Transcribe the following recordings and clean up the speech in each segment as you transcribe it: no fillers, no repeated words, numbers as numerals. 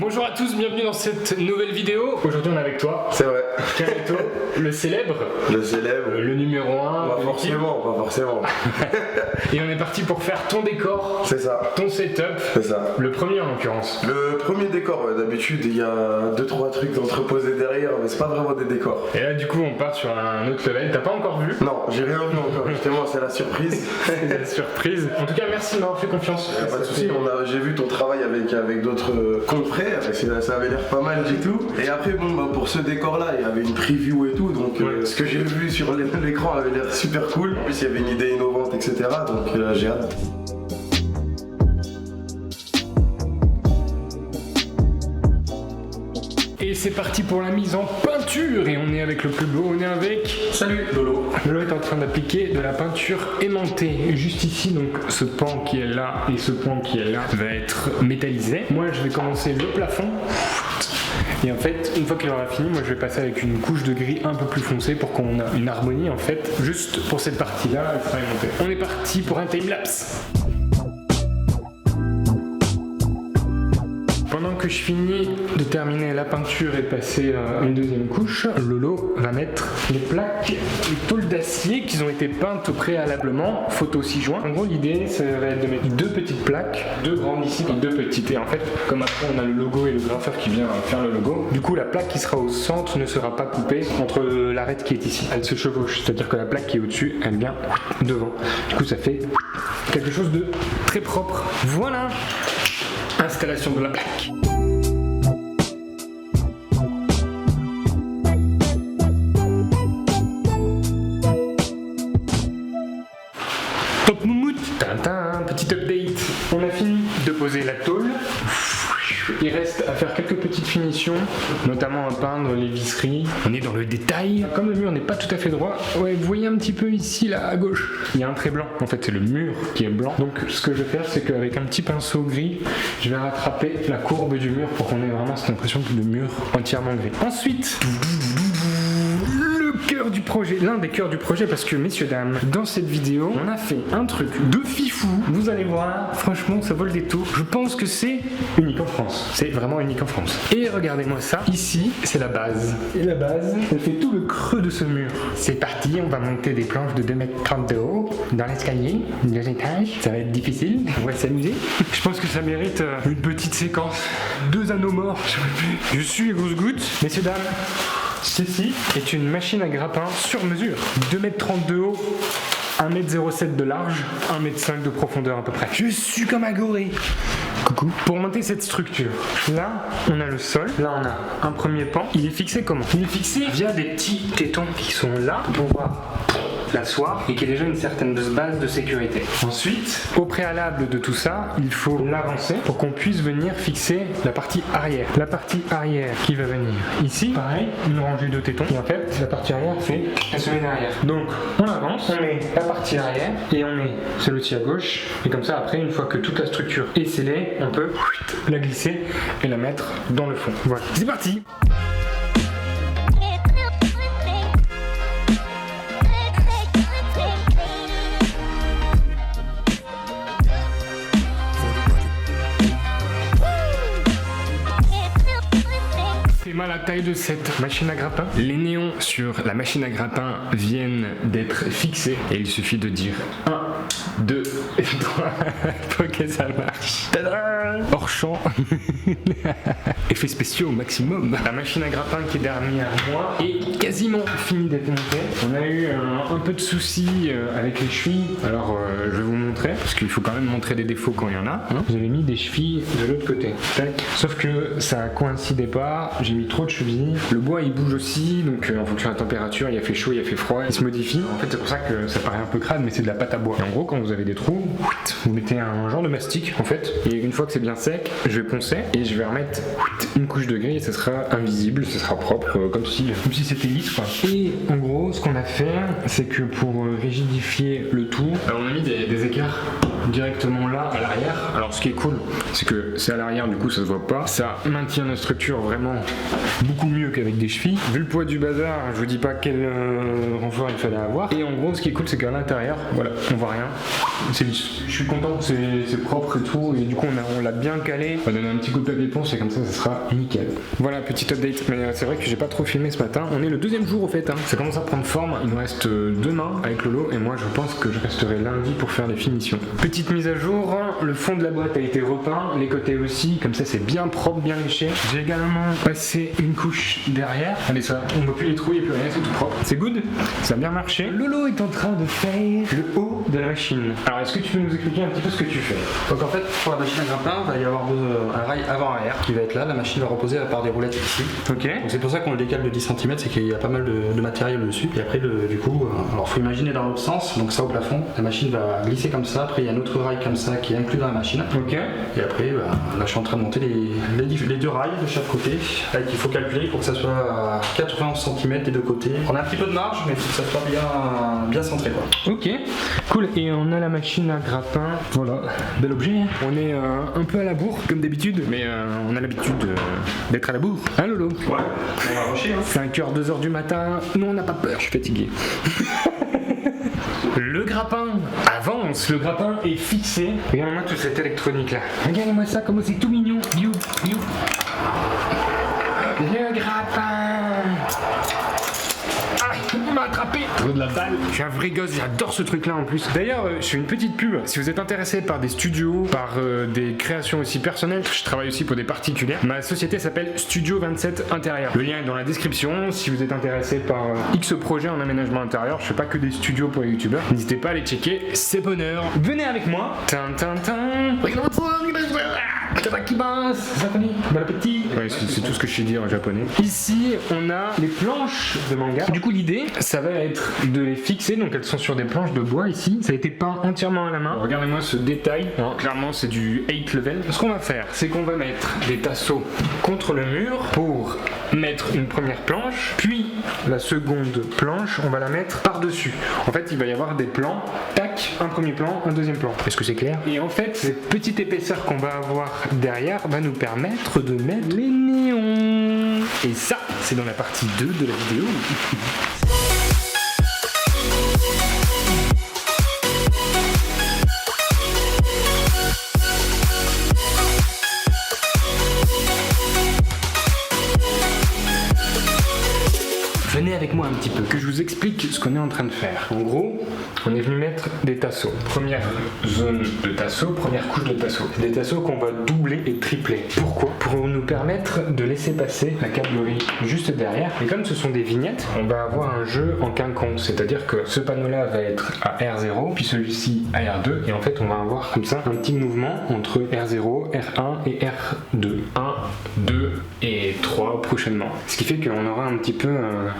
Bonjour à tous, bienvenue dans cette nouvelle vidéo. Aujourd'hui on est avec toi. C'est vrai. Kareto, le célèbre. Le célèbre. Le numéro 1. Pas forcément. Et on est parti pour faire ton décor. C'est ça. Ton setup. C'est ça. Le premier en l'occurrence. Le premier décor, ouais, d'habitude il y a 2-3 trucs entreposés derrière, mais c'est pas vraiment des décors. Et là du coup on part sur un autre level, t'as pas encore vu? Non, j'ai rien vu encore, justement c'est la surprise. C'est la surprise. En tout cas merci de m'avoir fait confiance. Pas de soucis, j'ai vu ton travail avec d'autres confrères, ça avait l'air pas mal du tout. Et après pour ce décor là, il y avait une preview et tout, donc ce que j'ai vu sur l'écran avait l'air super cool. En plus il y avait une idée innovante, etc. Donc j'ai hâte. Et c'est parti pour la mise en peinture. Et on est avec le plus beau, on est avec... Salut Lolo. Lolo est en train d'appliquer de la peinture aimantée. Juste ici, donc ce pan qui est là et ce pan qui est là va être métallisé. Moi je vais commencer le plafond. Et en fait, une fois qu'il aura fini, moi je vais passer avec une couche de gris un peu plus foncée pour qu'on ait une harmonie en fait. Juste pour cette partie-là, elle sera aimantée. On est parti pour un timelapse. Pendant que je finis de terminer la peinture et de passer une deuxième couche, Lolo va mettre les plaques, les tôles d'acier qui ont été peintes préalablement, photo 6 juin. En gros l'idée ça va être de mettre deux petites plaques, deux grandes ici et deux petites. Et en fait comme après on a le logo et le graffeur qui vient faire le logo, du coup la plaque qui sera au centre ne sera pas coupée entre l'arête qui est ici. Elle se chevauche, c'est-à-dire que la plaque qui est au-dessus elle vient devant. Du coup ça fait quelque chose de très propre. Voilà! Installation de la plaque. Top moumoute. Tintin, petit update. On a fini de poser la tôle. Il reste à faire quelques petites finitions, notamment à peindre les visseries. On est dans le détail. Comme le mur n'est pas tout à fait droit, ouais, vous voyez un petit peu ici, là, à gauche, il y a un trait blanc. En fait, c'est le mur qui est blanc. Donc, ce que je vais faire, c'est qu'avec un petit pinceau gris, je vais rattraper la courbe du mur pour qu'on ait vraiment cette impression que le mur entièrement gris. Ensuite, cœur du projet, l'un des cœurs du projet, parce que messieurs dames, dans cette vidéo on a fait un truc de fifou, vous allez voir, franchement ça vaut le détour. Je pense que c'est unique en France, c'est vraiment unique en France. Et regardez-moi ça, ici c'est la base, et la base elle fait tout le creux de ce mur. C'est parti, on va monter des planches de 2,30 m de haut dans l'escalier, 2 étages, ça va être difficile, on va s'amuser. Je pense que ça mérite une petite séquence, 2 anneaux morts, je suis les grosses gouttes. Messieurs dames, ceci est une machine à grappin sur mesure. 2,30 m de haut, 1,07 m de large, 1,5 m de profondeur à peu près. Je suis comme agoré. Coucou. Pour monter cette structure, là on a le sol, là on a un premier pan. Il est fixé comment? Il est fixé via des petits tétons qui sont là pour pouvoir l'asseoir et qui est déjà une certaine base de sécurité. Ensuite, au préalable de tout ça, il faut l'avancer pour qu'on puisse venir fixer la partie arrière. La partie arrière qui va venir ici, pareil, une rangée de tétons. Et en fait, la partie arrière elle se met derrière. Donc, on avance, on met la partie arrière et on met celle-ci à gauche. Et comme ça, après, une fois que toute la structure est scellée, on peut la glisser et la mettre dans le fond. Voilà, c'est parti! À la taille de cette machine à grappin. Les néons sur la machine à grappin viennent d'être fixés et il suffit de dire 1, 2 et 3 pour que ça marche. Tadam! Hors champ. Effets spéciaux au maximum. La machine à grappin qui est derrière moi est quasiment finie d'être montée. On a eu un peu de soucis avec les chevilles. Alors je vais vous montrer parce qu'il faut quand même montrer des défauts quand il y en a. J'avais mis des chevilles de l'autre côté. Tac. Sauf que ça coïncidait pas. J'ai mis trop de chevilles. Le bois il bouge aussi, donc en fonction de la température, il a fait chaud, il a fait froid, il se modifie. En fait c'est pour ça que ça paraît un peu crade, mais c'est de la pâte à bois. Et en gros quand vous avez des trous, vous mettez un genre de mastic en fait, et une fois que c'est bien sec, je vais poncer et je vais remettre une couche de gris et ça sera invisible, ça sera propre, comme si c'était lisse quoi. Et en gros ce qu'on a fait, c'est que pour rigidifier le tout, on a mis des écarts directement là à l'arrière. Alors ce qui est cool, c'est que c'est à l'arrière, du coup ça se voit pas. Ça maintient la structure vraiment beaucoup mieux qu'avec des chevilles. Vu le poids du bazar, je vous dis pas quel renfort il fallait avoir. Et en gros, ce qui est cool, c'est qu'à l'intérieur, voilà, on voit rien. C'est lisse. Je suis content, c'est propre et tout. Et du coup, on l'a bien calé. On va donner un petit coup de papier ponce et comme ça sera nickel. Voilà, petit update. Mais c'est vrai que j'ai pas trop filmé ce matin. On est le deuxième jour au fait. Ça commence à prendre forme. Il nous reste demain avec Lolo. Et moi, je pense que je resterai lundi pour faire les finitions. Petite mise à jour. Le fond de la boîte a été repeint. Les côtés aussi. Comme ça, c'est bien propre, bien léché. J'ai également passé une couche derrière. Allez, ça, on ne voit plus les trous, il n'y a plus rien, c'est tout propre. C'est good. Ça a bien marché. Lolo est en train de faire le haut de la machine. Alors, est-ce que tu peux nous expliquer un petit peu ce que tu fais? Donc en fait, pour la machine à grappin, il va y avoir un rail avant-arrière qui va être là. La machine va reposer par des roulettes ici. Ok. Donc c'est pour ça qu'on le décale de 10 cm, c'est qu'il y a pas mal de matériel dessus. Et après, du coup, alors faut imaginer dans l'autre sens, donc ça au plafond, la machine va glisser comme ça. Après, il y a un autre rail comme ça qui est inclus dans la machine. Ok. Et après, là je suis en train de monter les deux rails de chaque côté. Là, il faut calculer pour que ça soit à 91 cm des deux côtés. On a un petit peu de marge, mais il faut que ça soit bien centré, quoi. Ok, cool. Et on a la machine à grappin. Voilà, bel objet. On est un peu à la bourre, comme d'habitude, mais on a l'habitude d'être à la bourre. Hein, Lolo? Ouais, on va rusher, hein. 5h, 2h du matin. Non, on n'a pas peur, je suis fatigué. Le grappin avance, le grappin est fixé. Regardez-moi toute cette électronique là. Regardez-moi ça, comment c'est tout mignon. You. Le grappin. Ah, il m'a attrapé. De la balle. Je suis un vrai gosse, j'adore ce truc là en plus. D'ailleurs, je fais une petite pub. Si vous êtes intéressé par des studios, par des créations aussi personnelles, je travaille aussi pour des particuliers. Ma société s'appelle Studio 27 Intérieur. Le lien est dans la description. Si vous êtes intéressé par X projets en aménagement intérieur, je fais pas que des studios pour les youtubeurs. N'hésitez pas à les checker, c'est bonheur. Venez avec moi. Bon appétit. Ouais, c'est tout ce que je sais dire en japonais. Ici, on a les planches de manga. Du coup, l'idée, ça va être de les fixer. Donc, elles sont sur des planches de bois ici. Ça a été peint entièrement à la main. Regardez-moi ce détail. Hein, clairement, c'est du 8 level. Ce qu'on va faire, c'est qu'on va mettre des tasseaux contre le mur pour mettre une première planche. Puis, la seconde planche, on va la mettre par-dessus. En fait, il va y avoir des plans. Tac, un premier plan, un deuxième plan. Est-ce que c'est clair? Et en fait, cette petite épaisseur qu'on va avoir derrière va nous permettre de mettre les néons. Et ça, c'est dans la partie 2 de la vidéo. Venez avec moi un petit peu, que je vous explique ce qu'on est en train de faire. En gros, on est venu mettre des tasseaux. Première zone de tasseaux, première couche de tasseaux. Des tasseaux qu'on va doubler et tripler. Pourquoi? Pour nous permettre de laisser passer la câblerie juste derrière. Et comme ce sont des vignettes, on va avoir un jeu en quinconce. C'est-à-dire que ce panneau-là va être à R0, puis celui-ci à R2. Et en fait, on va avoir comme ça un petit mouvement entre R0, R1 et R2. 1, 2 et 3 prochainement. Ce qui fait qu'on aura un petit peu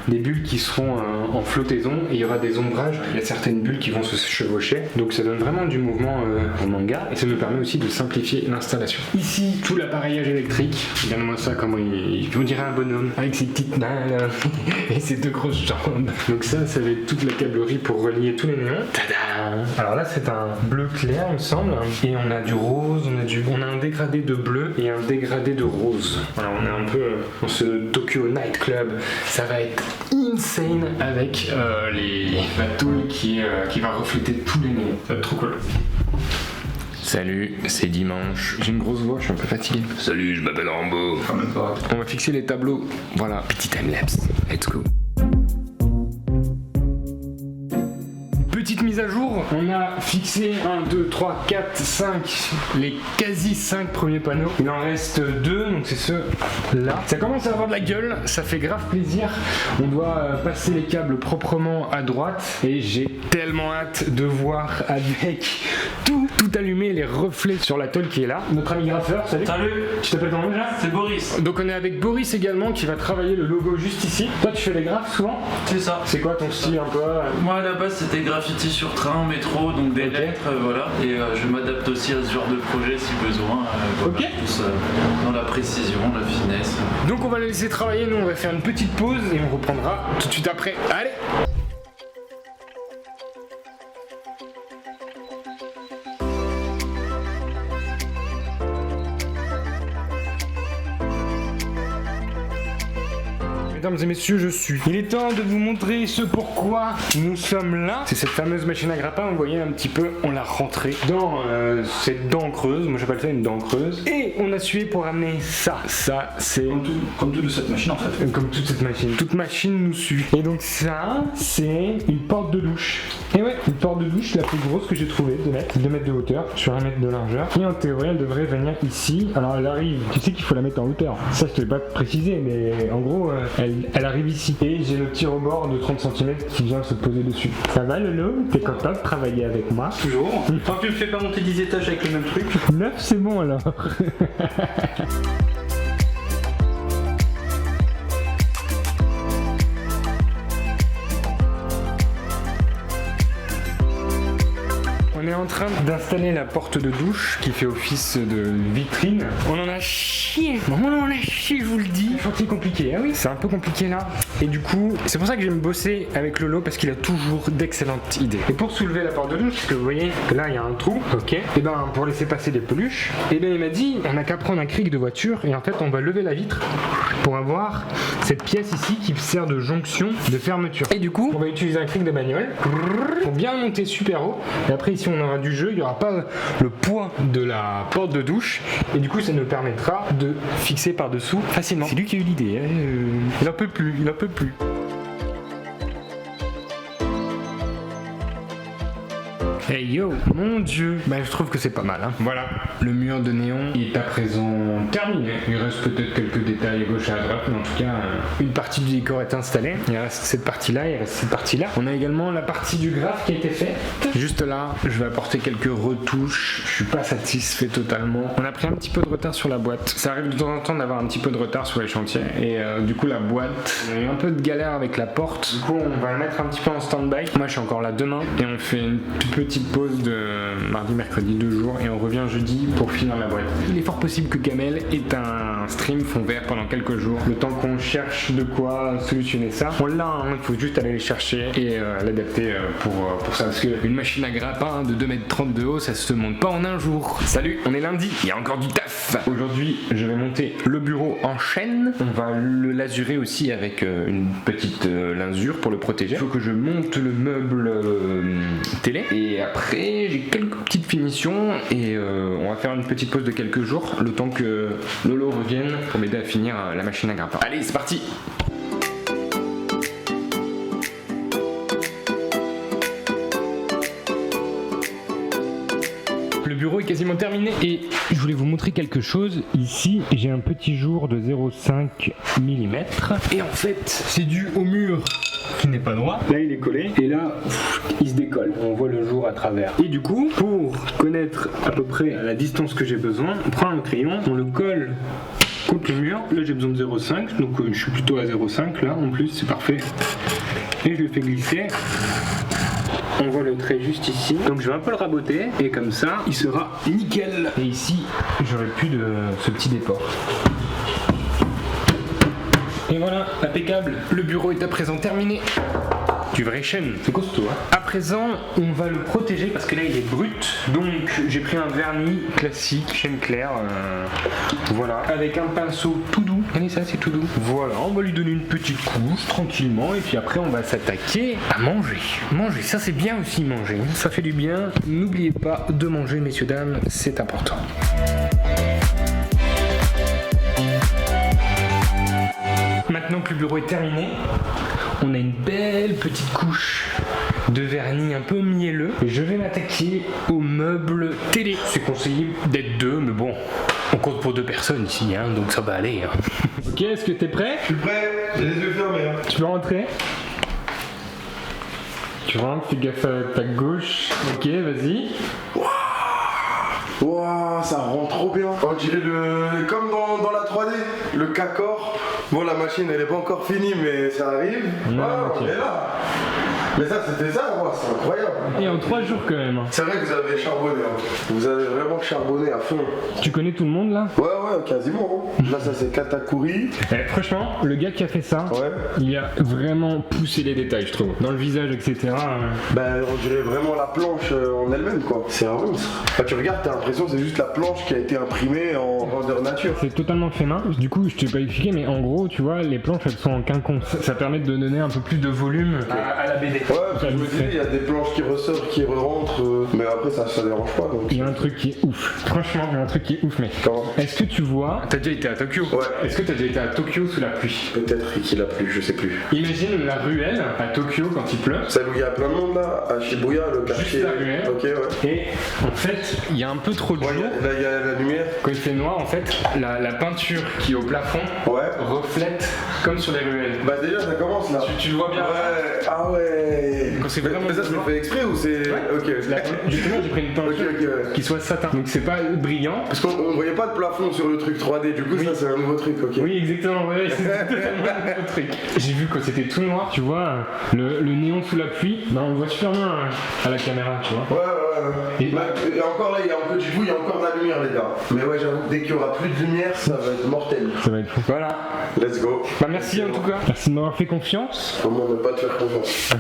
des bulles qui seront en flottaison et il y aura des ombrages. Il y a certaines bulles qui vont se chevaucher. Donc ça donne vraiment du mouvement au manga et ça nous permet aussi de simplifier l'installation. Ici, tout l'appareillage électrique. Regardez-moi ça, comment on dirait un bonhomme avec ses petites mains là, et ses deux grosses jambes. Donc ça va être toute la câblerie pour relier tous les néons. Tada! Alors là, c'est un bleu clair, il me semble. Et on a du rose, on a un dégradé de bleu et un dégradé de rose. Voilà, on est un peu dans ce Tokyo Night Club. Ça va être insane avec la tôle qui va refléter tous les néons. Ça va être trop cool. Salut, c'est dimanche. J'ai une grosse voix, je suis un peu fatigué. Salut, je m'appelle Rambo. On va fixer les tableaux. Voilà, petit timelapse. Let's go. Petite mise à jour, on a fixé 1, 2, 3, 4, 5, les quasi 5 premiers panneaux. Il en reste 2, donc c'est ceux là. Ça commence à avoir de la gueule, ça fait grave plaisir. On doit passer les câbles proprement à droite et j'ai tellement hâte de voir avec tout allumé, les reflets sur la tôle qui est là. Notre ami graffeur, salut. Salut. Tu t'appelles comment déjà? C'est Boris. Donc on est avec Boris également qui va travailler le logo juste ici. Toi tu fais les graphes souvent? C'est ça. C'est quoi ton style un peu? Moi à la base c'était graffiti sur train, métro, donc des lettres, voilà. Et je m'adapte aussi à ce genre de projet si besoin. Voilà, ok. Tous dans la précision, la finesse. Donc on va les laisser travailler, nous on va faire une petite pause et on reprendra tout de suite après. Allez! Mesdames et messieurs, je suis. Il est temps de vous montrer ce pourquoi nous sommes là. C'est cette fameuse machine à grappin, vous voyez un petit peu, on l'a rentrée dans cette dent creuse, moi j'appelle ça une dent creuse. Et on a sué pour amener ça. Ça, c'est... Comme toute cette machine en fait. Comme toute cette machine. Toute machine nous suit. Et donc ça, c'est une porte de douche. Et ouais, une porte de douche la plus grosse que j'ai trouvée, 2 mètres de hauteur, sur 1 mètre de largeur. Et en théorie, elle devrait venir ici. Alors elle arrive, tu sais qu'il faut la mettre en hauteur. Ça, je te l'ai pas précisé, mais en gros, elle arrive ici. Et j'ai le petit rebord de 30 cm qui vient se poser dessus. Ça va, Lolo? T'es content de travailler avec moi? Toujours. Tant que tu me fais pas monter 10 étages avec le même truc. 9, c'est bon alors. On est en train d'installer la porte de douche qui fait office de vitrine. On en a chié, je vous le dis. Chantier compliqué, ah oui, c'est un peu compliqué là. Et du coup, c'est pour ça que j'aime bosser avec Lolo parce qu'il a toujours d'excellentes idées. Et pour soulever la porte de douche, parce que vous voyez que là il y a un trou, ok. Et ben pour laisser passer des peluches, et ben il m'a dit on n'a qu'à prendre un cric de voiture et en fait on va lever la vitre pour avoir cette pièce ici qui sert de jonction de fermeture. Et du coup, on va utiliser un cric de bagnole pour bien monter super haut. Et après ici on aura du jeu, il n'y aura pas le poids de la porte de douche et du coup ça nous permettra de fixer par dessous facilement. C'est lui qui a eu l'idée, hein. Il en peut plus. Hey yo, mon dieu, bah je trouve que c'est pas mal hein. Voilà, le mur de néon est à présent terminé. Il reste peut-être quelques détails à gauche et à droite, mais en tout cas une partie du décor est installée. Il reste cette partie là, il reste cette partie là. On a également la partie du graphe qui a été faite. Juste là, je vais apporter quelques retouches. Je suis pas satisfait totalement. On a pris un petit peu de retard sur la boîte. Ça arrive de temps en temps d'avoir un petit peu de retard sur les chantiers et du coup la boîte, on a eu un peu de galère avec la porte. Du coup on va la mettre un petit peu en stand-by. Moi je suis encore là demain et on fait une petite pause de mardi, mercredi, 2 jours et on revient jeudi pour finir la boîte. Il est fort possible que Kamel ait un stream fond vert pendant quelques jours, le temps qu'on cherche de quoi solutionner ça. On l'a, hein, il faut juste aller les chercher et l'adapter pour ça, parce qu'une machine à grappin de 2,30 m de haut, ça se monte pas en un jour. Salut, on est lundi, il y a encore du taf. Aujourd'hui, je vais monter le bureau en chaîne. On va le lasurer aussi avec une petite linzure pour le protéger. Il faut que je monte le meuble télé et après j'ai quelques petites finitions et on va faire une petite pause de quelques jours le temps que Lolo revienne pour m'aider à finir la machine à grappin. Allez, c'est parti. Le bureau est quasiment terminé et je voulais vous montrer quelque chose. Ici, j'ai un petit jour de 0,5 mm et en fait, c'est dû au mur qui n'est pas droit. Là, il est collé et là, il se décolle. On voit le jour à travers. Et du coup, pour connaître à peu près la distance que j'ai besoin, on prend un crayon, on le colle contre le mur. Là, j'ai besoin de 0,5, donc je suis plutôt à 0,5 là. En plus, c'est parfait. Et je le fais glisser. On voit le trait juste ici, donc je vais un peu le raboter et comme ça il sera nickel. Et ici j'aurai plus de ce petit déport. Et voilà, impeccable. Le bureau est à présent terminé. Du vrai chêne, c'est costaud hein. À présent, on va le protéger parce que là il est brut. Donc j'ai pris un vernis classique, chêne clair. Voilà, avec un pinceau tout doux. Regardez ça, c'est tout doux. Voilà, on va lui donner une petite couche tranquillement et puis après on va s'attaquer à manger. Manger, ça c'est bien aussi manger. Ça fait du bien. N'oubliez pas de manger, messieurs dames, c'est important. Maintenant que le bureau est terminé, on a une belle petite couche de vernis un peu mielleux. Je vais m'attaquer au meuble télé. C'est conseillé d'être 2, mais bon, on compte pour 2 personnes ici, hein, donc ça va aller. Hein. Ok, est-ce que t'es prêt? Je suis prêt, j'ai les yeux fermés. Hein. Tu peux rentrer? Tu rentres, fais gaffe à ta gauche. Ok, vas-y. Waouh, ça rend trop bien. On dirait comme dans la 3D, le K-Core. Bon, la machine elle est pas encore finie, mais ça arrive. Non, Ah, okay. on est là. Mais ça, c'était ça, moi, c'est incroyable. Et en 3 jours quand même. C'est vrai que vous avez charbonné, hein. Vous avez vraiment charbonné à fond. Tu connais tout le monde là? Ouais, quasiment. Hein. Là, ça c'est Katakuri. Franchement, le gars qui a fait ça, Ouais. il a vraiment poussé les détails, je trouve. Dans le visage, etc. Bah, on dirait vraiment la planche en elle-même, quoi. C'est un monstre. Quand tu regardes, t'as l'impression que c'est juste la planche qui a été imprimée en grandeur nature. C'est totalement fait main. Du coup, je t'ai pas expliqué, mais en gros, tu vois, les planches elles sont en quinconce. Ça permet de donner un peu plus de volume à la BD. Ouais, parce que je me disais, il y a des planches qui ressortent, qui rentrent, mais après ça dérange pas. Donc. Il y a un truc qui est ouf. Franchement, il y a un truc qui est ouf, mec. Comment? Est-ce que tu vois... T'as déjà été à Tokyo? Ouais. Est-ce que t'as déjà été à Tokyo sous la pluie? Peut-être qu'il a plu, je sais plus. Imagine la ruelle à Tokyo quand il pleut. Celle où il y a plein de monde là, à Shibuya, le quartier. Juste la ruelle. Ok, ouais. Et en fait, il y a un peu trop de Ouais, jour. là il y a la lumière. Quand il fait noir, en fait, la peinture qui est au plafond Ouais. reflète comme sur les ruelles. Bah déjà ça commence là. Tu le vois bien. Ouais, ah ouais. Quand c'est vraiment mais ça, je le noir. fais exprès ou c'est. Ouais. Ok. Justement, j'ai pris une peinture Ok, ouais. qui soit satin. Donc c'est pas brillant. Parce qu'on voyait pas le plafond sur le truc 3D, du coup ça c'est un nouveau truc, ok. Oui, exactement, ouais, c'est totalement un autre truc. J'ai vu quand c'était tout noir, tu vois, le néon sous la pluie, bah on le voit super bien à la caméra, tu vois. Ouais. Et- Et encore là, il y a un peu du coup, il y a encore de la lumière les gars. Mais ouais, j'avoue que dès qu'il y aura plus de lumière, ça va être mortel. Ça va être fou. Voilà. Let's go. Bah merci en tout cas. Merci de m'avoir fait confiance. Comment ne pas te faire confiance?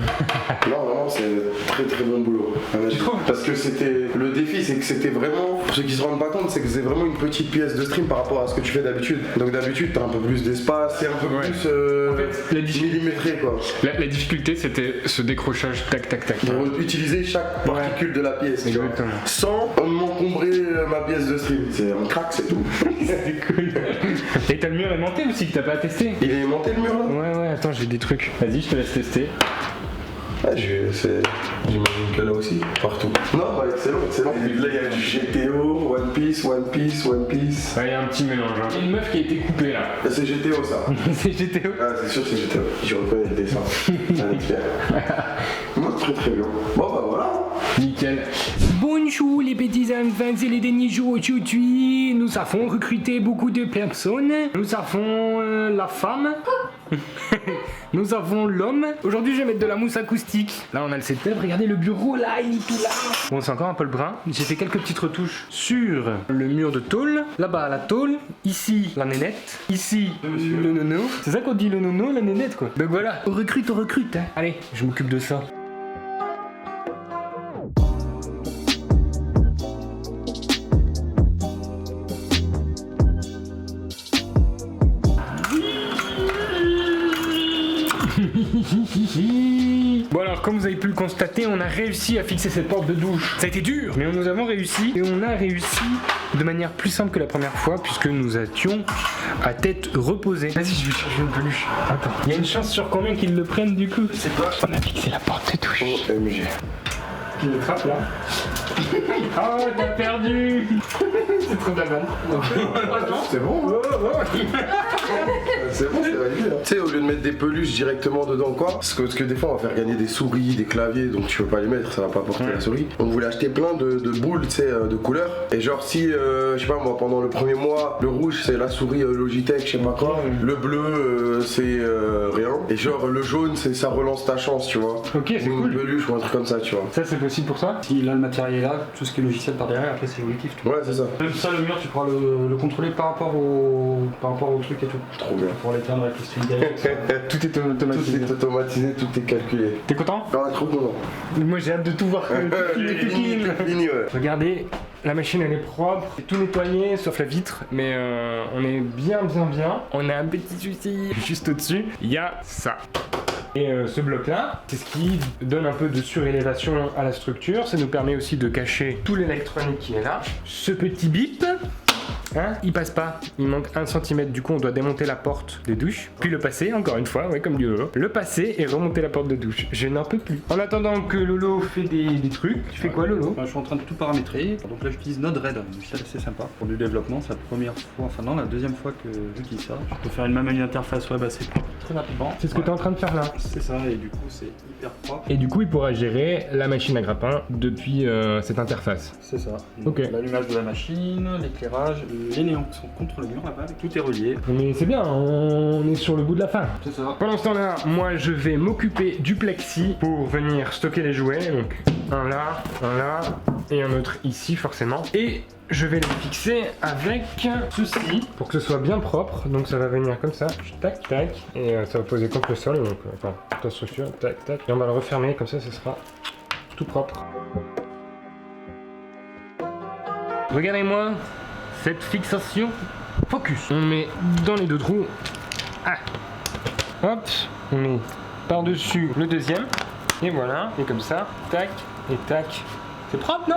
Non, vraiment, c'est très bon boulot. Tu trouves? Parce que c'était. Le défi, c'est que c'était vraiment. Pour ceux qui se rendent pas compte, c'est que c'est vraiment une petite pièce de stream par rapport à ce que tu fais d'habitude. Donc d'habitude, t'as un peu plus d'espace, c'est un peu Ouais. plus. En fait, la difficulté- millimétré quoi. La difficulté c'était ce décrochage tac tac tac. Pour utiliser chaque particule de la pièce, tu vois. Exactement. Sans m'encombrer ma pièce de stream. C'est un crack, c'est tout. C'est cool. Et t'as le mur aimanté aussi que t'as pas testé? Il est aimanté le mur là? Ouais, attends, j'ai des trucs. Vas-y, je te laisse tester. Ouais, j'imagine que là aussi, partout. Non, bah excellent. Et puis là, il y a du GTO, One Piece. Ouais, il y a un petit mélange. Hein. Une meuf qui a été coupée là. Là, c'est GTO ça. C'est GTO. Ah, c'est sûr que c'est GTO. Je reconnais le dessin. Un expert. Non, très bien. Bon, bah voilà. Nickel. Bonjour les petits enfants, c'est les derniers jours aujourd'hui. Nous avons recruté beaucoup de personnes. Nous avons la femme. Nous avons l'homme. Aujourd'hui, je vais mettre de la mousse acoustique. Là, on a le setup. Regardez le bureau là, il est tout là. Bon, c'est encore un peu le brun. J'ai fait quelques petites retouches sur le mur de tôle. Là-bas, la tôle. Ici, la nénette. Ici, le nono. C'est ça qu'on dit le nono, la nénette quoi. Donc voilà, on recrute. Hein. Allez, je m'occupe de ça. Bon alors comme vous avez pu le constater, on a réussi à fixer cette porte de douche. Ça a été dur, mais nous avons réussi. Et on a réussi de manière plus simple que la première fois, puisque nous étions à tête reposée. Vas-y, je vais chercher une peluche. Attends, il y a une chance sur combien qu'ils le prennent du coup? C'est pas. On a fixé la porte de douche. OMG. Qui le frappe là? Oh, t'as perdu. C'est trop de la vanne. C'est bon. C'est bon, c'est validé. Hein. Tu sais, au lieu de mettre des peluches directement dedans, quoi, parce que des fois on va faire gagner des souris, des claviers, donc tu peux pas les mettre, ça va pas porter la souris. On voulait acheter plein de boules, tu sais, de couleurs. Et genre, si, je sais pas moi, pendant le premier mois, le rouge c'est la souris Logitech, je sais pas quoi, le bleu c'est rien, et genre le jaune c'est ça relance ta chance, tu vois. Ok, c'est ou cool. une peluche ou un truc comme ça, tu vois. Ça, c'est possible pour ça? S'il a le matériel là, tout ce qui est logiciel par derrière, après c'est évolutif. Tu vois. Ouais, c'est ça. Même ça, le mur, tu pourras le contrôler par rapport au truc et tout. Trop bien. Pour l'éteindre avec le stream direct. Tout est Tout automatisé. est automatisé, tout est calculé. T'es content? Ah, trop content. Moi j'ai hâte de tout voir. Il est tout clean. Fini, ouais. Regardez, la machine elle est propre, c'est tout nettoyé sauf la vitre, mais on est bien. On a un petit souci juste au-dessus, il y a ça. Et ce bloc là, c'est ce qui donne un peu de surélévation à la structure, ça nous permet aussi de cacher tout l'électronique qui est là. Ce petit bip, hein, il passe pas, il manque 1 cm, du coup on doit démonter la porte des douches, puis le passer, encore une fois, ouais, comme du Lolo, le passer et remonter la porte de douche. Je n'en peux plus. En attendant que Lolo fait des trucs, tu fais quoi Lolo? Je suis en train de tout paramétrer. Donc là j'utilise Node-RED, un logiciel assez sympa pour du développement. C'est la première fois, enfin non, la deuxième fois que j'utilise ça. Je peux faire même une interface web assez propre, très rapidement. C'est ce que tu es en train de faire là. C'est ça, et du coup c'est hyper propre. Et du coup, il pourra gérer la machine à grappin depuis cette interface. C'est ça. Ok. Donc, l'allumage de la machine, l'éclairage, les néons qui sont contre le mur là-bas, tout est relié. Mais c'est bien, on est sur le bout de la fin. C'est ça. Pendant ce temps-là, moi je vais m'occuper du plexi pour venir stocker les jouets. Donc un là et un autre ici forcément. Et je vais les fixer avec ceci pour que ce soit bien propre. Donc ça va venir comme ça, tac tac, et ça va poser contre le sol. Donc enfin, toute la structure, tac tac. Et on va le refermer comme ça, ce sera tout propre. Regardez-moi cette fixation. Focus. On met dans les deux trous. Ah. Hop. On met par-dessus le deuxième. Et voilà. Et comme ça. Tac. Et tac. C'est propre, non ?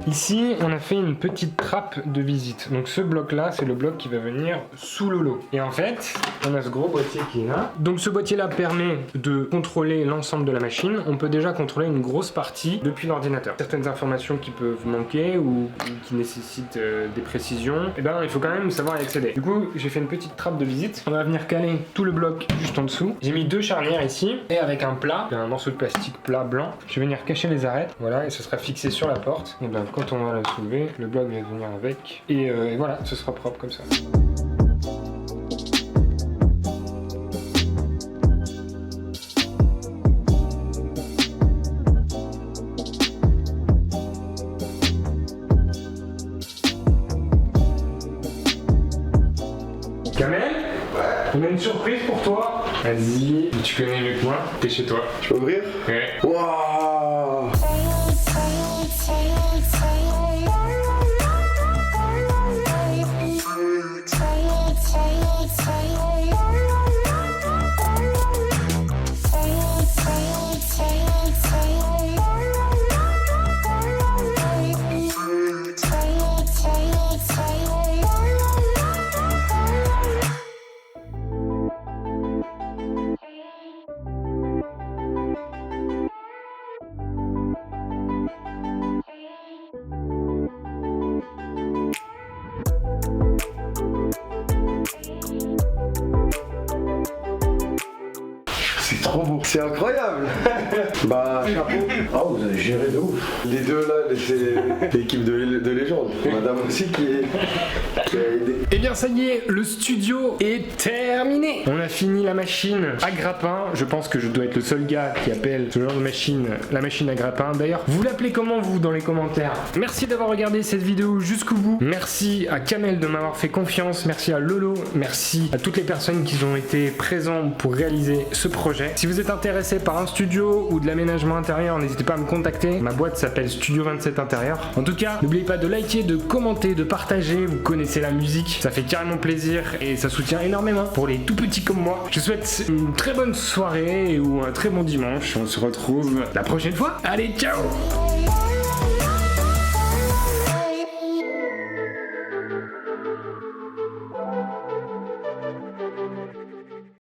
Ici, on a fait une petite trappe de visite. Donc ce bloc-là, c'est le bloc qui va venir sous le lot. Et en fait, on a ce gros boîtier qui est là. Donc ce boîtier-là permet de contrôler l'ensemble de la machine. On peut déjà contrôler une grosse partie depuis l'ordinateur. Certaines informations qui peuvent manquer ou qui nécessitent des précisions, eh ben, il faut quand même savoir y accéder. Du coup, j'ai fait une petite trappe de visite. On va venir caler tout le bloc juste en dessous. J'ai mis 2 charnières ici et avec un plat, un morceau de plastique plat blanc. Je vais venir cacher les arêtes. Voilà, et ce sera fixé sur la porte. Et ben, quand on va la soulever, le bloc va venir avec et voilà, ce sera propre comme ça. Kamel ? Ouais. On a une surprise pour toi. Vas-y, tu connais mieux que moi, t'es chez toi. Je peux ouvrir? Ouais. Waouh! C'est trop beau, c'est incroyable. Bah chapeau. Ah vous avez géré de ouf. Les deux là, c'est l'équipe de légende. Madame aussi qui a aidé. Et bien ça y est, le studio est terminé. On a fini la machine à grappin. Je pense que je dois être le seul gars qui appelle ce genre de machine la machine à grappin. D'ailleurs, vous l'appelez comment vous dans les commentaires? Merci d'avoir regardé cette vidéo jusqu'au bout. Merci à Kamel de m'avoir fait confiance. Merci à Lolo. Merci à toutes les personnes qui ont été présentes pour réaliser ce projet. Si vous êtes intéressé par un studio ou de l'aménagement intérieur, n'hésitez pas à me contacter. Ma boîte s'appelle Studio 27 Intérieur. En tout cas, n'oubliez pas de liker, de commenter, de partager. Vous connaissez la musique, ça fait carrément plaisir et ça soutient énormément pour les tout petits comme moi. Je vous souhaite une très bonne soirée ou un très bon dimanche. On se retrouve la prochaine fois. Allez, ciao!